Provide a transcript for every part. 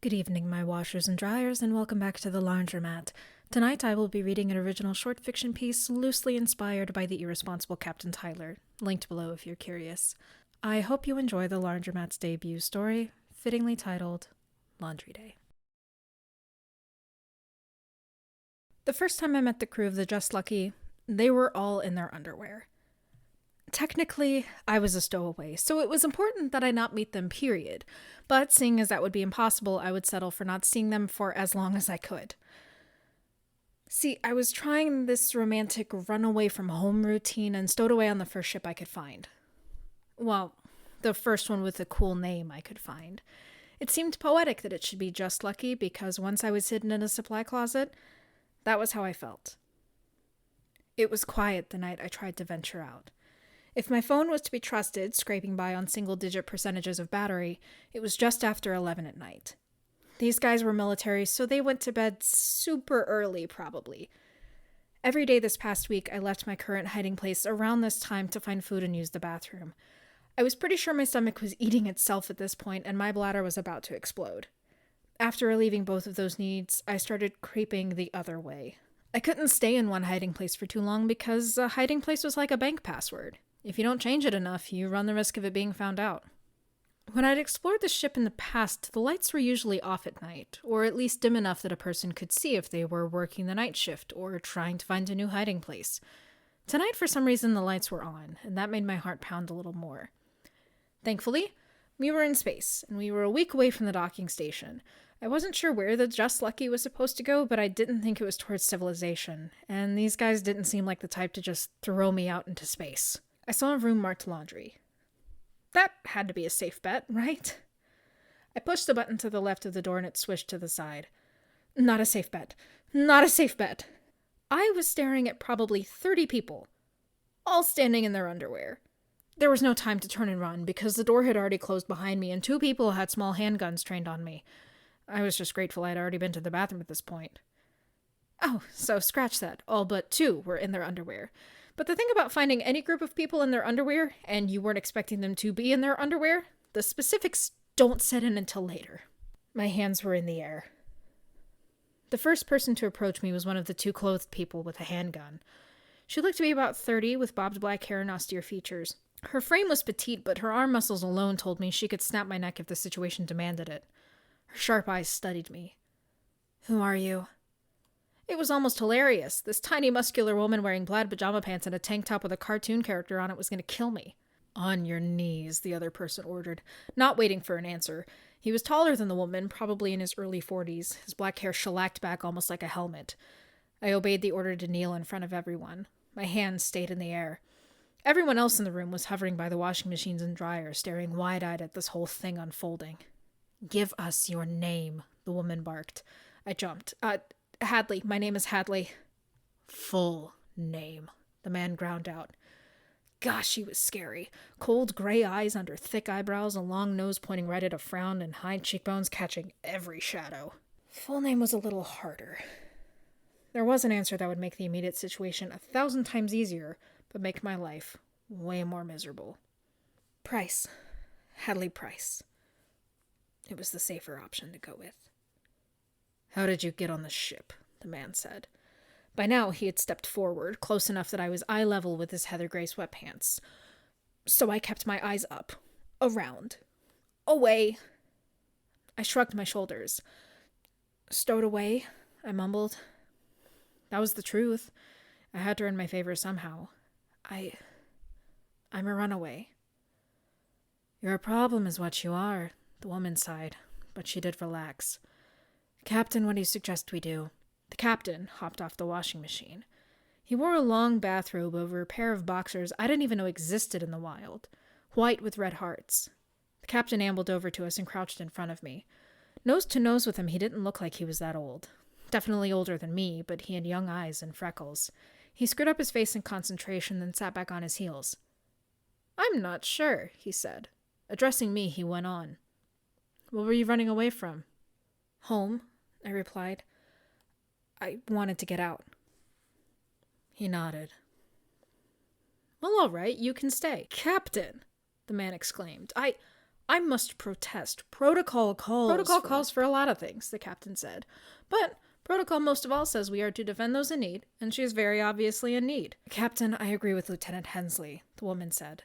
Good evening, my washers and dryers, and welcome back to the laundromat. Tonight I will be reading an original short fiction piece loosely inspired by the irresponsible Captain Tylor, linked below if you're curious. I hope you enjoy the laundromat's debut story, fittingly titled Laundry Day. The first time I met the crew of the Just Lucky, they were all in their underwear. Technically, I was a stowaway, so it was important that I not meet them, period. But seeing as that would be impossible, I would settle for not seeing them for as long as I could. See, I was trying this romantic run-away from home routine and stowed away on the first ship I could find. Well, the first one with a cool name I could find. It seemed poetic that it should be Just Lucky because once I was hidden in a supply closet, that was how I felt. It was quiet the night I tried to venture out. If my phone was to be trusted, scraping by on single-digit percentages of battery, it was just after 11 at night. These guys were military, so they went to bed super early, probably. Every day this past week, I left my current hiding place around this time to find food and use the bathroom. I was pretty sure my stomach was eating itself at this point, and my bladder was about to explode. After relieving both of those needs, I started creeping the other way. I couldn't stay in one hiding place for too long because a hiding place was like a bank password. If you don't change it enough, you run the risk of it being found out. When I'd explored the ship in the past, the lights were usually off at night, or at least dim enough that a person could see if they were working the night shift or trying to find a new hiding place. Tonight, for some reason, the lights were on, and that made my heart pound a little more. Thankfully, we were in space, and we were a week away from the docking station. I wasn't sure where the Just Lucky was supposed to go, but I didn't think it was towards civilization, and these guys didn't seem like the type to just throw me out into space. I saw a room marked laundry. That had to be a safe bet, right? I pushed the button to the left of the door and it swished to the side. Not a safe bet. Not a safe bet. I was staring at probably 30 people, all standing in their underwear. There was no time to turn and run because the door had already closed behind me and 2 people had small handguns trained on me. I was just grateful I'd already been to the bathroom at this point. Oh, so scratch that. All but 2 were in their underwear. But the thing about finding any group of people in their underwear, and you weren't expecting them to be in their underwear, the specifics don't set in until later. My hands were in the air. The first person to approach me was one of the 2 clothed people with a handgun. She looked to be about 30, with bobbed black hair and austere features. Her frame was petite, but her arm muscles alone told me she could snap my neck if the situation demanded it. Her sharp eyes studied me. "Who are you?" It was almost hilarious. This tiny, muscular woman wearing plaid pajama pants and a tank top with a cartoon character on it was going to kill me. "On your knees," the other person ordered, not waiting for an answer. He was taller than the woman, probably in his early 40s, his black hair shellacked back almost like a helmet. I obeyed the order to kneel in front of everyone. My hands stayed in the air. Everyone else in the room was hovering by the washing machines and dryers, staring wide-eyed at this whole thing unfolding. "Give us your name," the woman barked. I jumped. Hadley. My name is Hadley." "Full name," the man ground out. Gosh, she was scary. Cold gray eyes under thick eyebrows, a long nose pointing right at a frown, and high cheekbones catching every shadow. Full name was a little harder. There was an answer that would make the immediate situation 1,000 times easier, but make my life way more miserable. Price. Hadley Price. It was the safer option to go with. "How did you get on the ship?" the man said. By now he had stepped forward, close enough that I was eye level with his heather gray sweatpants. So I kept my eyes up, around, away. I shrugged my shoulders. "Stowed away," I mumbled. That was the truth. I had to earn my favor somehow. I'm a runaway." "Your problem is what you are," the woman sighed, but she did relax. "Captain, what do you suggest we do?" The captain hopped off the washing machine. He wore a long bathrobe over a pair of boxers I didn't even know existed in the wild, white with red hearts. The captain ambled over to us and crouched in front of me. Nose to nose with him, he didn't look like he was that old. Definitely older than me, but he had young eyes and freckles. He screwed up his face in concentration, then sat back on his heels. "I'm not sure," he said. Addressing me, he went on. "What were you running away from?" "Home," I replied. "I wanted to get out." He nodded. "Well, all right, you can stay." "Captain!" the man exclaimed. I must protest. Protocol calls for a lot of things, the captain said. But protocol most of all says we are to defend those in need, and she is very obviously in need. Captain, I agree with Lieutenant Hensley, the woman said.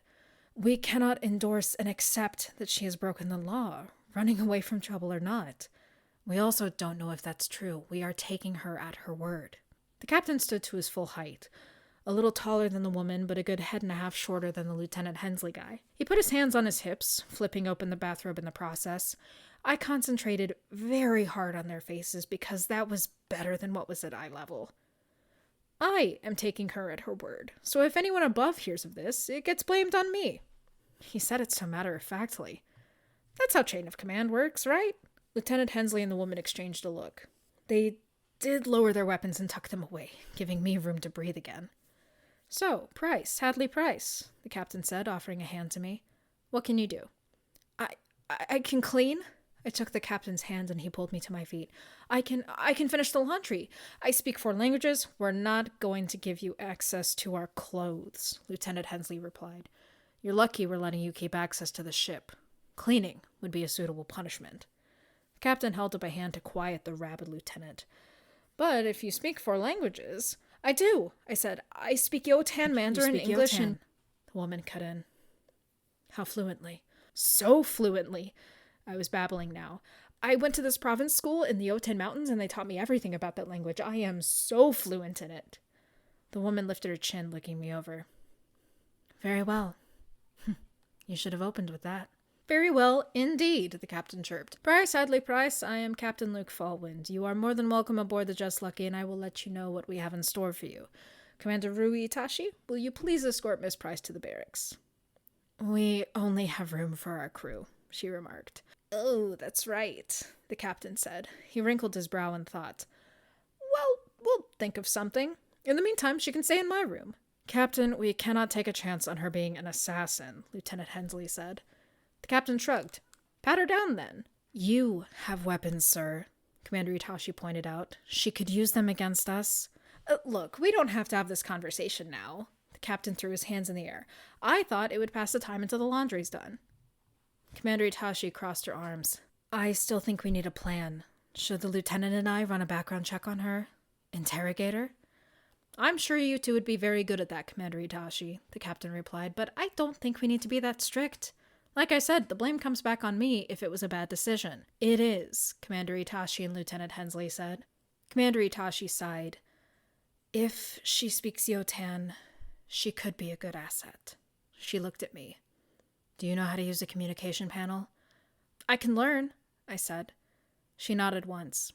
We cannot endorse and accept that she has broken the law, running away from trouble or not. We also don't know if that's true. We are taking her at her word. The captain stood to his full height, a little taller than the woman, but a good head and a half shorter than the Lieutenant Hensley guy. He put his hands on his hips, flipping open the bathrobe in the process. I concentrated very hard on their faces because that was better than what was at eye level. I am taking her at her word, so if anyone above hears of this, it gets blamed on me. He said it so matter-of-factly. That's how chain of command works, right? Lieutenant Hensley and the woman exchanged a look. They did lower their weapons and tuck them away, giving me room to breathe again. So, Price, Hadley Price, the captain said, offering a hand to me. What can you do? I can clean. I took the captain's hand and he pulled me to my feet. I can finish the laundry. I speak 4 languages. We're not going to give you access to our clothes, Lieutenant Hensley replied. You're lucky we're letting you keep access to the ship. Cleaning would be a suitable punishment. The captain held up a hand to quiet the rabid lieutenant. But if you speak 4 languages... I do, I said. I speak Yotan, Mandarin, English, Yotan. And... The woman cut in. How fluently? So fluently. I was babbling now. I went to this province school in the Yotan Mountains and they taught me everything about that language. I am so fluent in it. The woman lifted her chin, looking me over. Very well. You should have opened with that. Very well, indeed, the captain chirped. Price, Hadley Price, I am Captain Luke Fallwind. You are more than welcome aboard the Just Lucky, and I will let you know what we have in store for you. Commander Rui Itachi, will you please escort Miss Price to the barracks? We only have room for our crew, she remarked. Oh, that's right, the captain said. He wrinkled his brow in thought. Well, we'll think of something. In the meantime, she can stay in my room. Captain, we cannot take a chance on her being an assassin, Lieutenant Hensley said. The captain shrugged. Pat her down, then. You have weapons, sir, Commander Itachi pointed out. She could use them against us. Look, we don't have to have this conversation now. The captain threw his hands in the air. I thought it would pass the time until the laundry's done. Commander Itachi crossed her arms. I still think we need a plan. Should the lieutenant and I run a background check on her? Interrogate her? I'm sure you two would be very good at that, Commander Itachi, the captain replied, but I don't think we need to be that strict. Like I said, the blame comes back on me if it was a bad decision. It is, Commander Itachi and Lieutenant Hensley said. Commander Itachi sighed. If she speaks Yotan, she could be a good asset. She looked at me. Do you know how to use a communication panel? I can learn, I said. She nodded once.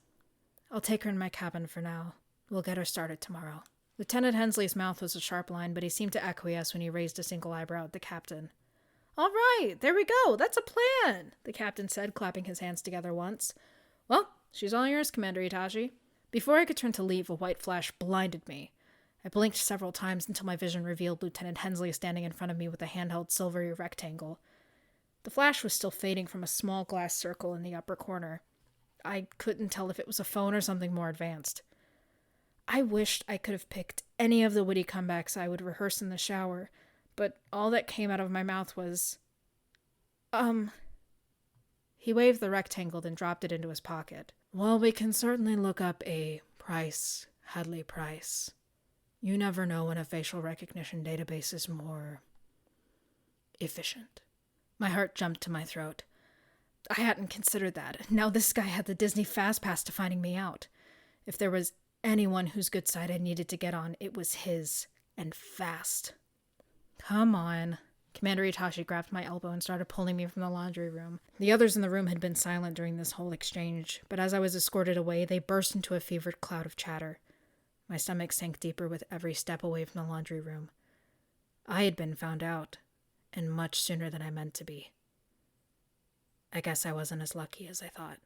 I'll take her in my cabin for now. We'll get her started tomorrow. Lieutenant Hensley's mouth was a sharp line, but he seemed to acquiesce when he raised a single eyebrow at the captain. All right, there we go. That's a plan, the captain said, clapping his hands together once. Well, she's all yours, Commander Itachi. Before I could turn to leave, a white flash blinded me. I blinked several times until my vision revealed Lieutenant Hensley standing in front of me with a handheld silvery rectangle. The flash was still fading from a small glass circle in the upper corner. I couldn't tell if it was a phone or something more advanced. I wished I could have picked any of the witty comebacks I would rehearse in the shower, but all that came out of my mouth was, He waved the rectangle, then dropped it into his pocket. Well, we can certainly look up a Price, Hadley Price. You never know when a facial recognition database is more efficient. My heart jumped to my throat. I hadn't considered that. Now this guy had the Disney Fast Pass to finding me out. If there was anyone whose good side I needed to get on, it was his, and fast. Come on. Commander Itachi grabbed my elbow and started pulling me from the laundry room. The others in the room had been silent during this whole exchange, but as I was escorted away, they burst into a fevered cloud of chatter. My stomach sank deeper with every step away from the laundry room. I had been found out, and much sooner than I meant to be. I guess I wasn't as lucky as I thought.